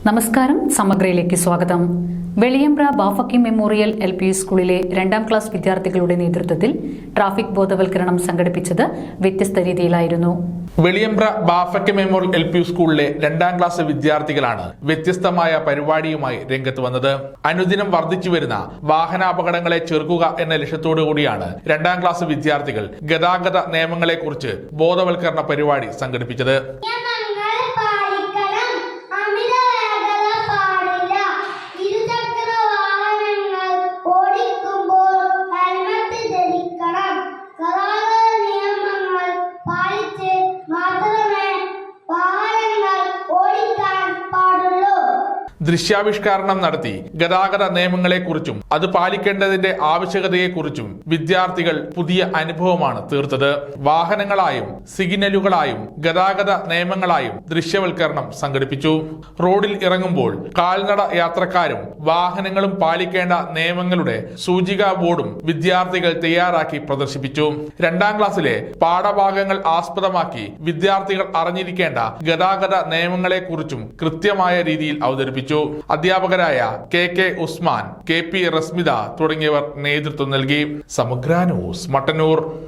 നമസ്കാരം, സമഗ്രയിലേക്ക് സ്വാഗതം. Veliyambra Bafaqi memorial LP സ്കൂളിലെ 2ാം ക്ലാസ് വിദ്യാർത്ഥികളുടെ നേതൃത്വത്തിൽ ട്രാഫിക് ബോധവൽക്കരണം സംഘടിപ്പിച്ചത് വ്യത്യസ്ത രീതിയിലായിരുന്നു. വെളിയമ്പ്ര ബാഫക്കി മെമ്മോറിയൽ LP സ്കൂളിലെ 2ാം ക്ലാസ് വിദ്യാർത്ഥികളാണ് വ്യത്യസ്തമായ പരിപാടിയുമായി രംഗത്ത് വന്നത്. അനുദിനം വർദ്ധിച്ചുവരുന്ന വാഹനാപകടങ്ങളെ ചെറുക്കുക എന്ന ലക്ഷ്യത്തോടു കൂടിയാണ് 2ാം ക്ലാസ് വിദ്യാർത്ഥികൾ ഗതാഗത നിയമങ്ങളെക്കുറിച്ച് ബോധവൽക്കരണ പരിപാടി സംഘടിപ്പിച്ചത്. ദൃശ്യാവിഷ്കരണം നടത്തി ഗതാഗത നിയമങ്ങളെക്കുറിച്ചും അത് പാലിക്കേണ്ടതിന്റെ ആവശ്യകതയെക്കുറിച്ചും വിദ്യാർത്ഥികൾ പുതിയ അനുഭവമാണ് തീർത്തത്. വാഹനങ്ങളായും സിഗ്നലുകളായും ഗതാഗത നിയമങ്ങളായും ദൃശ്യവൽക്കരണം സംഘടിപ്പിച്ചു. റോഡിൽ ഇറങ്ങുമ്പോൾ കാൽനട യാത്രക്കാരും വാഹനങ്ങളും പാലിക്കേണ്ട നിയമങ്ങളുടെ സൂചികാ ബോർഡും വിദ്യാർത്ഥികൾ തയ്യാറാക്കി പ്രദർശിപ്പിച്ചു. 2ാം ക്ലാസ്സിലെ പാഠഭാഗങ്ങൾ ആസ്പദമാക്കി വിദ്യാർത്ഥികൾ അറിഞ്ഞിരിക്കേണ്ട ഗതാഗത നിയമങ്ങളെക്കുറിച്ചും കൃത്യമായ രീതിയിൽ അവതരിപ്പിച്ചു. അധ്യാപകരായ KK ഉസ്മാൻ, KP റസ്മിത തുടങ്ങിയവർ നേതൃത്വം നൽകി. സമഗ്ര ന്യൂസ്, മട്ടന്നൂർ.